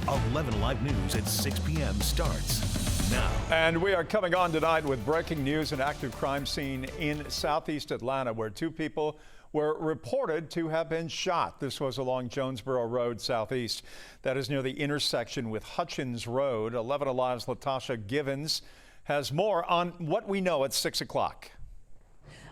11 Alive News at 6 p.m. starts now. And we are coming on tonight with breaking news: an active crime scene in southeast Atlanta where two people were reported to have been shot. This was along Jonesboro Road southeast. That is near the intersection with Hutchins Road. 11 Alive's Latasha Givens has more on what we know at 6 o'clock.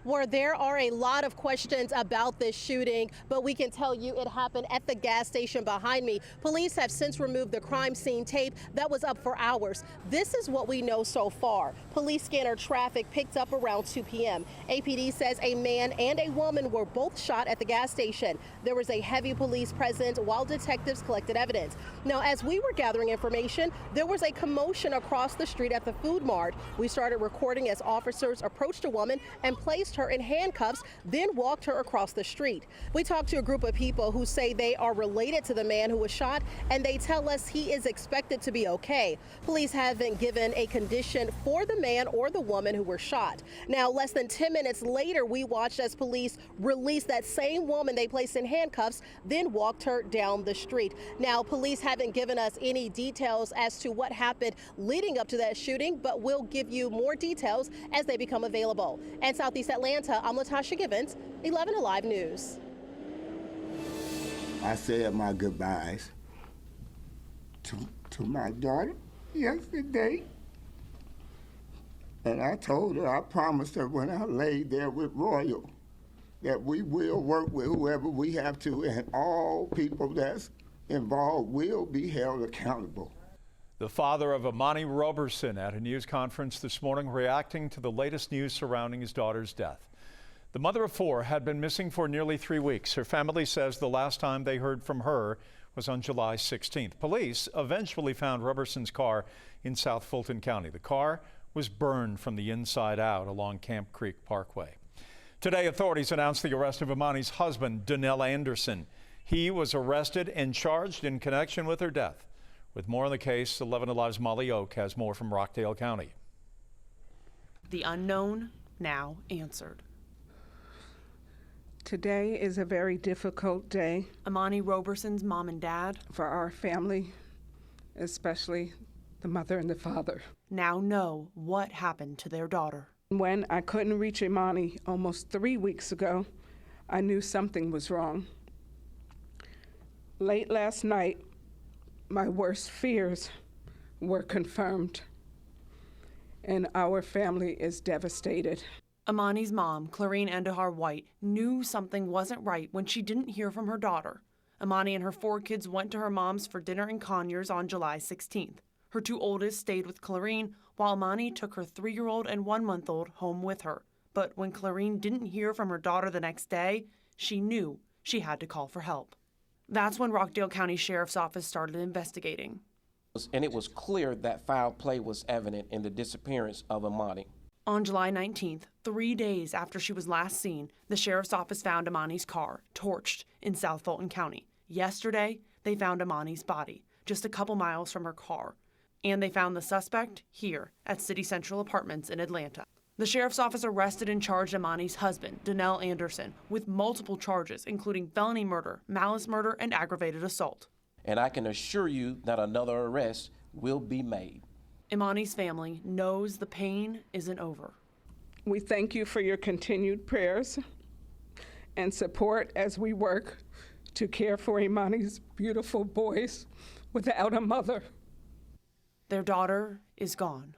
Where there are a lot of questions about this shooting, but we can tell you it happened at the gas station behind me. Police have since removed the crime scene tape that was up for hours. This is what we know so far. Police scanner traffic picked up around 2 p.m. APD says a man and a woman were both shot at the gas station. There was a heavy police presence while detectives collected evidence. Now, as we were gathering information, there was a commotion across the street at the Food Mart. We started recording as officers approached a woman and placed her in handcuffs, then walked her across the street. We talked to a group of people who say they are related to the man who was shot, and they tell us he is expected to be okay. Police haven't given a condition for the man or the woman who were shot. Now, less than 10 minutes later, we watched as police released that same woman they placed in handcuffs, then walked her down the street. Now, police haven't given us any details as to what happened leading up to that shooting, but we'll give you more details as they become available. And Southeast Atlanta, I'm Latasha Givens, 11 Alive News. I said my goodbyes to my daughter yesterday. And I told her, I promised her when I laid there with Royal that we will work with whoever we have to, and all people that's involved will be held accountable. The father of Amani Roberson at a news conference this morning reacting to the latest news surrounding his daughter's death. The mother of four had been missing for nearly 3 weeks. Her family says the last time they heard from her was on July 16th. Police eventually found Roberson's car in South Fulton County. The car was burned from the inside out along Camp Creek Parkway. Today, authorities announced the arrest of Amani's husband, Donnell Anderson. He was arrested and charged in connection with her death. With more on the case, 11 Alive's Molly Oak has more from Rockdale County. The unknown now answered. Today is a very difficult day. Amani Roberson's mom and dad, For our family, especially the mother and the father. now know what happened to their daughter. When I couldn't reach Imani almost 3 weeks ago, I knew something was wrong. Late last night, my worst fears were confirmed, and our family is devastated. Amani's mom, Clarine Endahar White, knew something wasn't right when she didn't hear from her daughter. Amani and her 4 kids went to her mom's for dinner in Conyers on July 16th. Her 2 oldest stayed with Clarine, while Amani took her 3-year-old and 1-month-old home with her. But when Clarine didn't hear from her daughter the next day, she knew she had to call for help. That's when Rockdale County Sheriff's Office started investigating. And it was clear that foul play was evident in the disappearance of Amani. On July 19th, 3 days after she was last seen, the Sheriff's Office found Amani's car, torched, in South Fulton County. Yesterday, they found Amani's body, just a couple miles from her car. And they found the suspect here at City Central Apartments in Atlanta. The Sheriff's Office arrested and charged Amani's husband, Donnell Anderson, with multiple charges, including felony murder, malice murder, and aggravated assault. And I can assure you that another arrest will be made. Imani's family knows the pain isn't over. We thank you for your continued prayers and support as we work to care for Imani's beautiful boys without a mother. Their daughter is gone.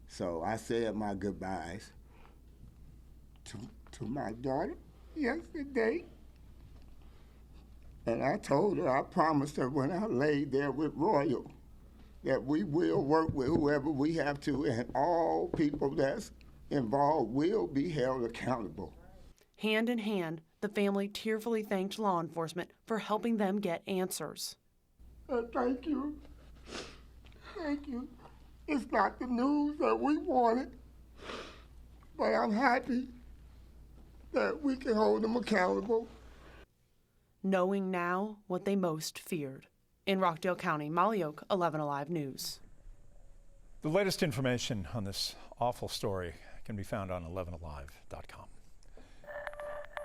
So I said my goodbyes to my daughter yesterday. And I told her, I promised her when I laid there with Royal that we will work with whoever we have to, and all people that's involved will be held accountable. Hand in hand, the family tearfully thanked law enforcement for helping them get answers. Thank you. Thank you. It's not the news that we wanted, but I'm happy that we can hold them accountable. Knowing now what they most feared. In Rockdale County, Molly Oak, 11 Alive News. The latest information on this awful story can be found on 11alive.com.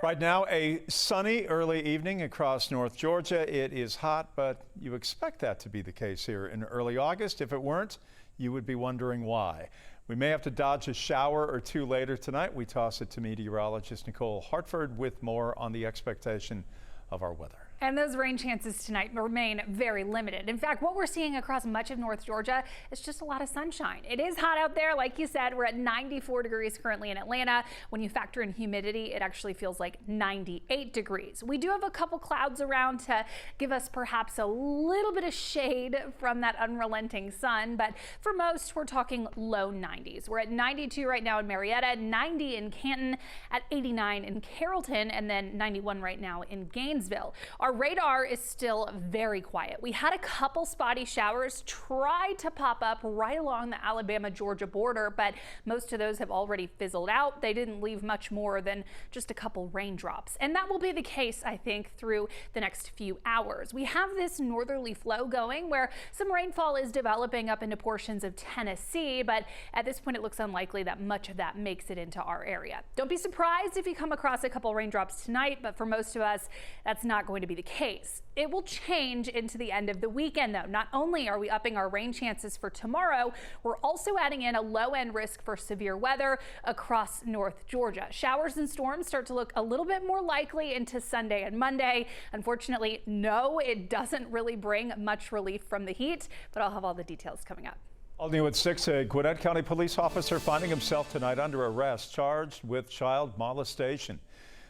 Right now, a sunny early evening across North Georgia. It is hot, but you expect that to be the case here in early August. If it weren't, you would be wondering why. We may have to dodge a shower or two later tonight. We toss it to meteorologist Nicole Hartford with more on the expectation of our weather. And those rain chances tonight remain very limited. In fact, what we're seeing across much of North Georgia is just a lot of sunshine. It is hot out there. Like you said, we're at 94 degrees currently in Atlanta. When you factor in humidity, it actually feels like 98 degrees. We do have a couple clouds around to give us perhaps a little bit of shade from that unrelenting sun. But for most, we're talking low 90s. We're at 92 right now in Marietta, 90 in Canton, at 89 in Carrollton, and then 91 right now in Gainesville. Our radar is still very quiet. We had a couple spotty showers try to pop up right along the Alabama-Georgia border, but most of those have already fizzled out. They didn't leave much more than just a couple raindrops. And that will be the case, I think, through the next few hours. We have this northerly flow going where some rainfall is developing up into portions of Tennessee, but at this point it looks unlikely that much of that makes it into our area. Don't be surprised if you come across a couple raindrops tonight, but for most of us, that's not going to be the case. It will change into the end of the weekend, though. Not only are we upping our rain chances for tomorrow, we're also adding in a low-end risk for severe weather across North Georgia. Showers and storms start to look a little bit more likely into Sunday and Monday. Unfortunately, no, it doesn't really bring much relief from the heat, but I'll have all the details coming up. All new at 6, a Gwinnett County police officer finding himself tonight under arrest, charged with child molestation.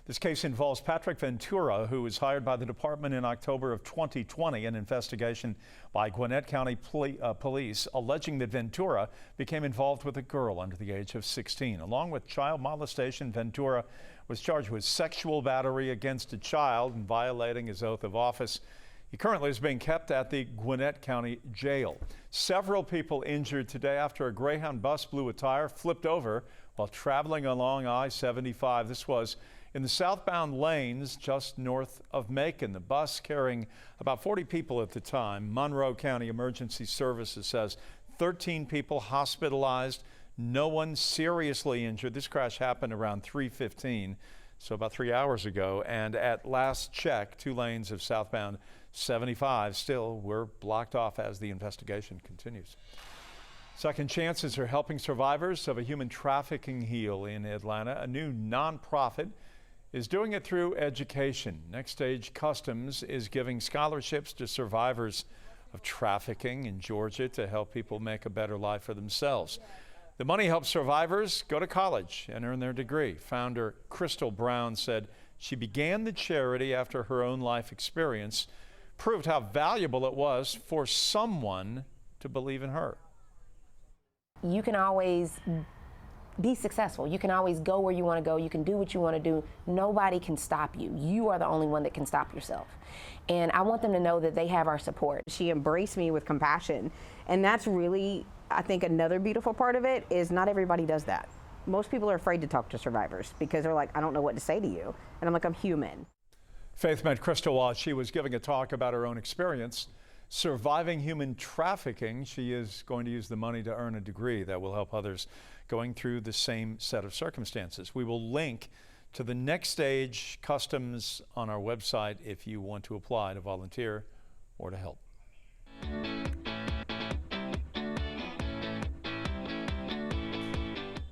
This case involves Patrick Ventura, who was hired by the department in October of 2020. An investigation by Gwinnett County police alleging that Ventura became involved with a girl under the age of 16. Along with child molestation, Ventura was charged with sexual battery against a child and violating his oath of office. He currently is being kept at the Gwinnett County Jail. Several people injured today after a Greyhound bus blew a tire, flipped over while traveling along I-75. This was in the southbound lanes just north of Macon. The bus, carrying about 40 people at the time. Monroe County Emergency Services says 13 people hospitalized, no one seriously injured. This crash happened around 3:15, so about 3 hours ago. And at last check, 2 lanes of southbound 75 still were blocked off as the investigation continues. Second Chances are helping survivors of a human trafficking heal in Atlanta. A new nonprofit is doing it through education. Next Stage Customs is giving scholarships to survivors of trafficking in Georgia to help people make a better life for themselves. The money helps survivors go to college and earn their degree. Founder Crystal Brown said she began the charity after her own life experience proved how valuable it was for someone to believe in her. You can always be successful. You can always go where you want to go. You can do what you want to do. Nobody can stop you. You are the only one that can stop yourself. And I want them to know that they have our support. She embraced me with compassion. And that's really, I think, another beautiful part of it is not everybody does that. Most people are afraid to talk to survivors because they're like, I don't know what to say to you. And I'm like, I'm human. Faith met Crystal while she was giving a talk about her own experience surviving human trafficking. She is going to use the money to earn a degree that will help others going through the same set of circumstances. We will link to the Next Stage Customs on our website if you want to apply to volunteer or to help.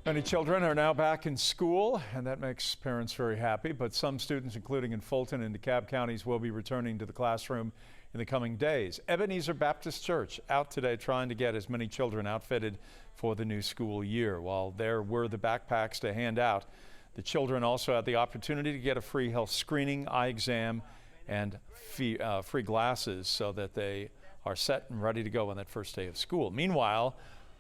Many children are now back in school, and that makes parents very happy. But some students, including in Fulton and DeKalb counties, will be returning to the classroom in the coming days. Ebenezer Baptist Church out today trying to get as many children outfitted for the new school year. While there were the backpacks to hand out, the children also had the opportunity to get a free health screening, eye exam, and free glasses so that they are set and ready to go on that first day of school. Meanwhile,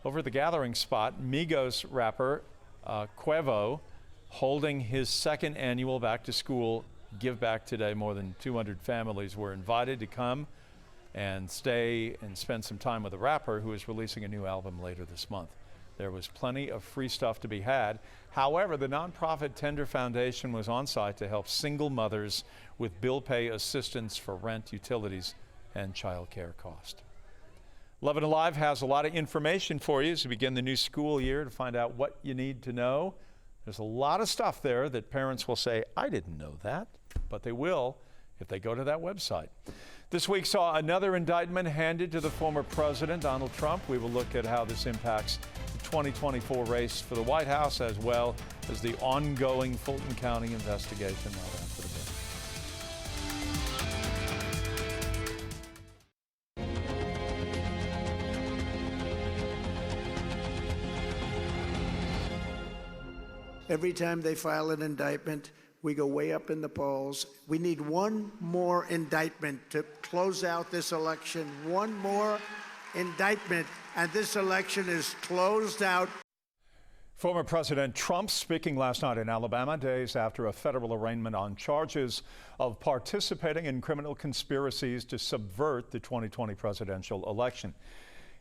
over at the gathering spot, Migos rapper Quavo holding his second annual Back to School Give Back today. More than 200 families were invited to come and stay and spend some time with the rapper, who is releasing a new album later this month. There was plenty of free stuff to be had. However, the nonprofit Tender Foundation was on site to help single mothers with bill pay assistance for rent, utilities, and child care cost. 11 Alive has a lot of information for you as we begin the new school year. To find out what you need to know, There's a lot of stuff there that parents will say, I didn't know that, but they will if they go to that website. This week saw another indictment handed to the former president, Donald Trump. We will look at how this impacts the 2024 race for the White House, as well as the ongoing Fulton County investigation. Right after the break. Every time they file an indictment, we go way up in the polls. We need one more indictment to close out this election. One more indictment, and this election is closed out. Former President Trump speaking last night in Alabama, days after a federal arraignment on charges of participating in criminal conspiracies to subvert the 2020 presidential election.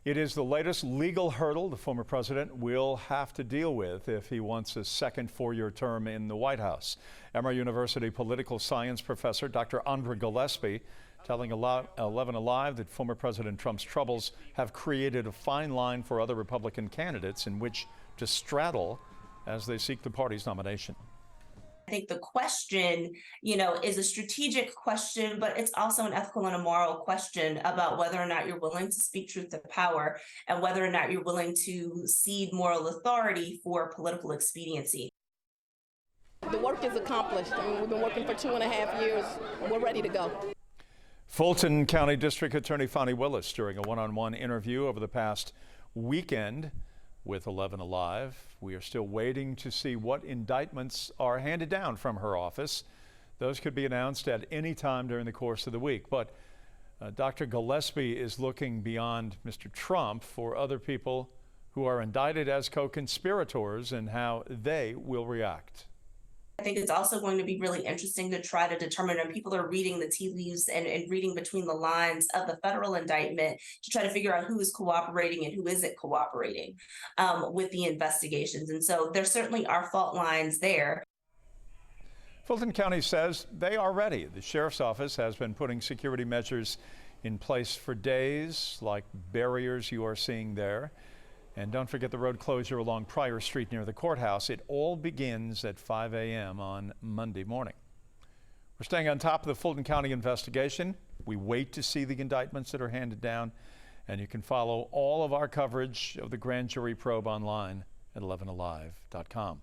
It is the latest legal hurdle the former president will have to deal with if he wants a second four-year term in the White House. Emory University political science professor Dr. Andra Gillespie telling 11 Alive that former President Trump's troubles have created a fine line for other Republican candidates in which to straddle as they seek the party's nomination. I think the question, is a strategic question, but it's also an ethical and a moral question about whether or not you're willing to speak truth to power and whether or not you're willing to cede moral authority for political expediency. The work is accomplished. We've been working for 2.5 years. We're ready to go. Fulton County District Attorney Fani Willis during a one-on-one interview over the past weekend with 11 Alive. We are still waiting to see what indictments are handed down from her office. Those could be announced at any time during the course of the week. But Dr. Gillespie is looking beyond Mr. Trump for other people who are indicted as co-conspirators and how they will react. I think it's also going to be really interesting to try to determine, when people are reading the tea leaves and reading between the lines of the federal indictment, to try to figure out who is cooperating and who isn't cooperating with the investigations. And so there certainly are fault lines there. Fulton County says they are ready. The sheriff's office has been putting security measures in place for days, like barriers you are seeing there. And don't forget the road closure along Pryor Street near the courthouse. It all begins at 5 a.m. on Monday morning. We're staying on top of the Fulton County investigation. We wait to see the indictments that are handed down, and you can follow all of our coverage of the grand jury probe online at 11alive.com.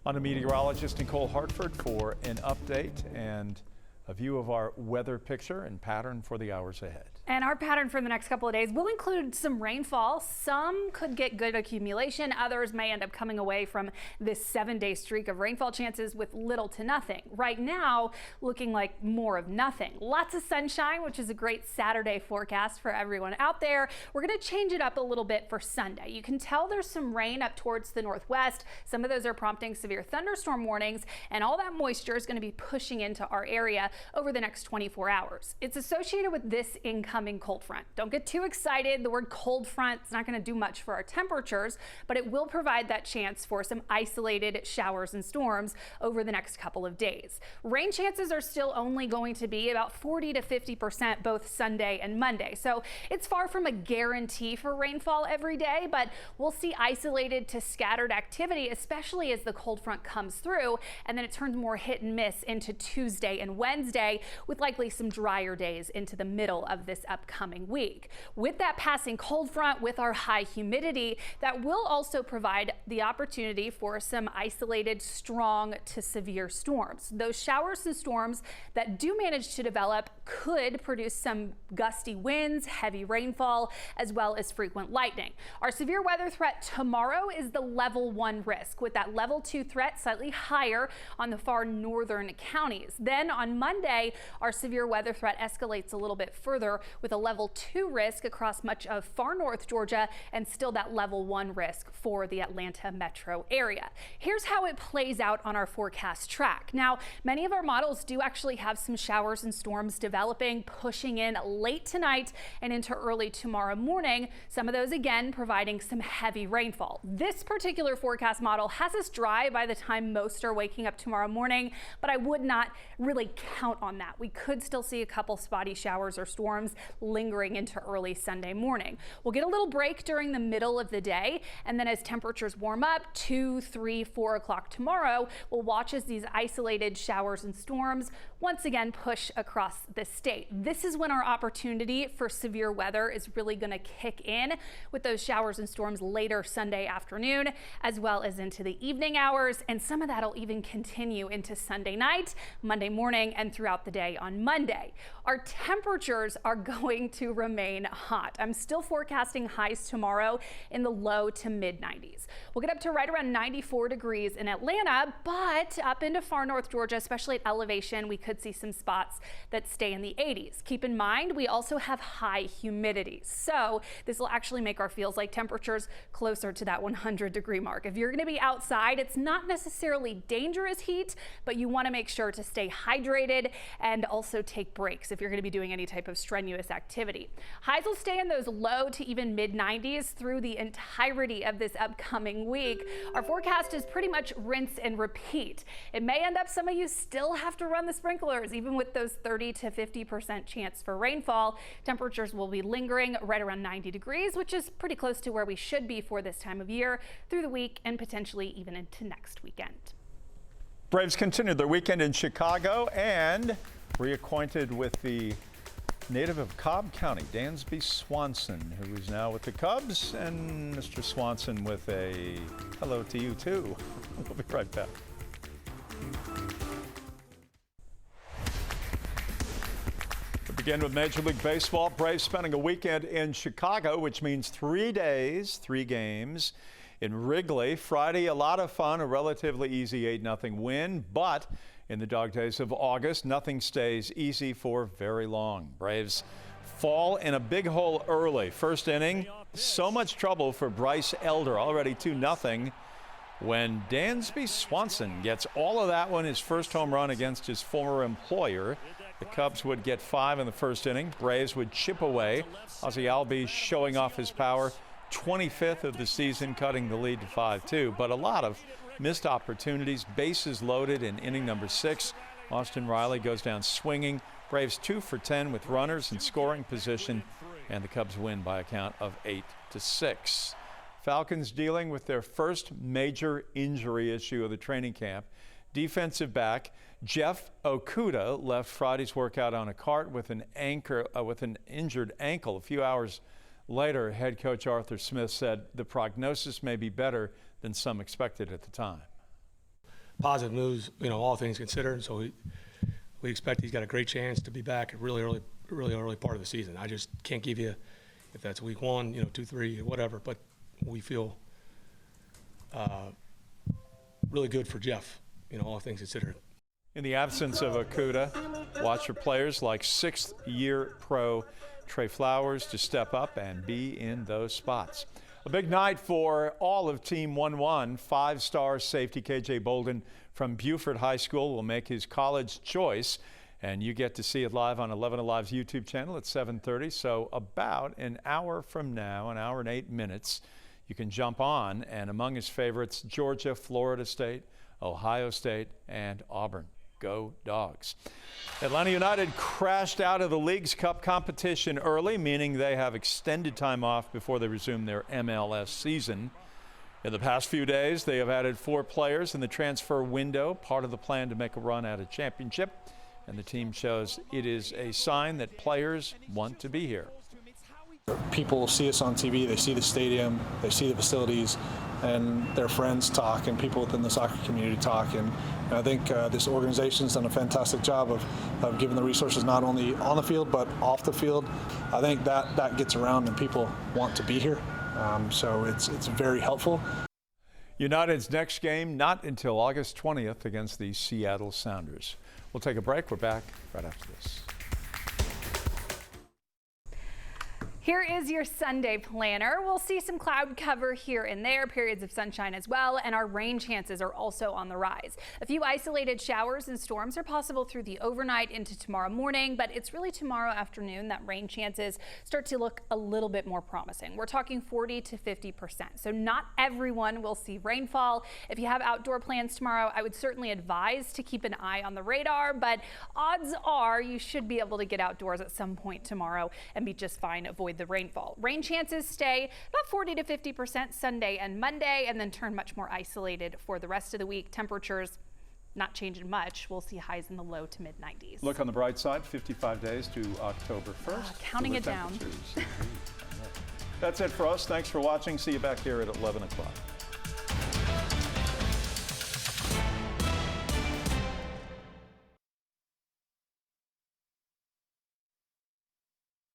On to meteorologist Nicole Hartford for an update and a view of our weather picture and pattern for the hours ahead. And our pattern for the next couple of days will include some rainfall. Some could get good accumulation. Others may end up coming away from this 7-day streak of rainfall chances with little to nothing. Right now, looking like more of nothing. Lots of sunshine, which is a great Saturday forecast for everyone out there. We're going to change it up a little bit for Sunday. You can tell there's some rain up towards the northwest. Some of those are prompting severe thunderstorm warnings, and all that moisture is going to be pushing into our area over the next 24 hours. It's associated with this incoming cold front. Don't get too excited. The word cold front is not going to do much for our temperatures, but it will provide that chance for some isolated showers and storms over the next couple of days. Rain chances are still only going to be about 40 to 50% both Sunday and Monday. So it's far from a guarantee for rainfall every day, but we'll see isolated to scattered activity, especially as the cold front comes through, and then it turns more hit and miss into Tuesday and Wednesday, with likely some drier days into the middle of this upcoming week. With that passing cold front, with our high humidity, that will also provide the opportunity for some isolated strong to severe storms. Those showers and storms that do manage to develop could produce some gusty winds, heavy rainfall, as well as frequent lightning. Our severe weather threat tomorrow is the level 1 risk, with that level 2 threat slightly higher on the far northern counties. Then on Monday, our severe weather threat escalates a little bit further with a level 2 risk across much of far north Georgia, and still that level 1 risk for the Atlanta metro area. Here's how it plays out on our forecast track. Now, many of our models do actually have some showers and storms developing, pushing in late tonight and into early tomorrow morning. Some of those again providing some heavy rainfall. This particular forecast model has us dry by the time most are waking up tomorrow morning, but I would not really count on that. We could still see a couple spotty showers or storms lingering into early Sunday morning. We'll get a little break during the middle of the day, and then as temperatures warm up 2, 3, 4 o'clock tomorrow, we'll watch as these isolated showers and storms once again push across the state. This is when our opportunity for severe weather is really going to kick in, with those showers and storms later Sunday afternoon as well as into the evening hours, and some of that will even continue into Sunday night, Monday morning, and throughout the day on Monday. Our temperatures are going to remain hot. I'm still forecasting highs tomorrow in the low to mid 90s. We'll get up to right around 94 degrees in Atlanta, but up into far north Georgia, especially at elevation, we could see some spots that stay in the 80s. Keep in mind, we also have high humidity, so this will actually make our feels like temperatures closer to that 100-degree mark. If you're going to be outside, it's not necessarily dangerous heat, but you want to make sure to stay hydrated and also take breaks if you're going to be doing any type of strenuous activity. Highs will stay in those low to even mid 90s through the entirety of this upcoming week. Our forecast is pretty much rinse and repeat. It may end up some of you still have to run the sprinklers, even with those 30 to 50% chance for rainfall. Temperatures will be lingering right around 90 degrees, which is pretty close to where we should be for this time of year through the week and potentially even into next weekend. Braves continued their weekend in Chicago and reacquainted with the native of Cobb County, Dansby Swanson, who is now with the Cubs, and Mr. Swanson with a hello to you too. We'll be right back. We begin with Major League Baseball. Braves spending a weekend in Chicago, which means 3 days, 3 games in Wrigley. Friday, a lot of fun, a relatively easy 8-0 win, but in the dog days of August, nothing stays easy for very long. Braves fall in a big hole early. First inning, so much trouble for Bryce Elder, already 2-0. When Dansby Swanson gets all of that one, his first home run against his former employer. The Cubs would get 5 in the first inning. Braves would chip away. Ozzie Albies showing off his power. 25th of the season, cutting the lead to 5-2. But a lot of missed opportunities. Bases loaded in inning number 6. Austin Riley goes down swinging. Braves 2 for 10 with runners in scoring position, and the Cubs win by a count of 8-6. Falcons dealing with their first major injury issue of the training camp. Defensive back Jeff Okudah left Friday's workout on a cart with an injured ankle. A few hours later, head coach Arthur Smith said the prognosis may be better than some expected at the time. Positive news, all things considered. So we expect he's got a great chance to be back at really early part of the season. I just can't give you if that's week 1, 2, 3, whatever. But we feel really good for Jeff, all things considered. In the absence of Okudah, watch for players like 6th-year pro Trey Flowers to step up and be in those spots. A big night for all of Team 1-1. 5-star safety KJ Bolden from Buford High School will make his college choice, and you get to see it live on 11 Alive's YouTube channel at 7:30. So about an hour from now, an hour and 8 minutes, you can jump on, and among his favorites, Georgia, Florida State, Ohio State, and Auburn. Go Dogs. Atlanta United crashed out of the League's Cup competition early, meaning they have extended time off before they resume their MLS season. In the past few days, they have added 4 players in the transfer window, part of the plan to make a run at a championship, and the team shows it is a sign that players want to be here. People see us on TV, they see the stadium, they see the facilities, and their friends talk, and people within the soccer community talk. And I think this organization's done a fantastic job of giving the resources not only on the field but off the field. I think that gets around and people want to be here. So it's very helpful. United's next game not until August 20th against the Seattle Sounders. We'll take a break. We're back right after this. Here is your Sunday planner. We'll see some cloud cover here and there, periods of sunshine as well, and our rain chances are also on the rise. A few isolated showers and storms are possible through the overnight into tomorrow morning, but it's really tomorrow afternoon that rain chances start to look a little bit more promising. We're talking 40 to 50%. So not everyone will see rainfall. If you have outdoor plans tomorrow, I would certainly advise to keep an eye on the radar, but odds are you should be able to get outdoors at some point tomorrow and be just fine. Avoid the rainfall. Rain chances stay about 40 to 50% Sunday and Monday, and then turn much more isolated for the rest of the week. Temperatures not changing much. We'll see highs in the low to mid 90s. Look on the bright side, 55 days to October 1st. Counting it down. That's it for us. Thanks for watching. See you back here at 11 o'clock.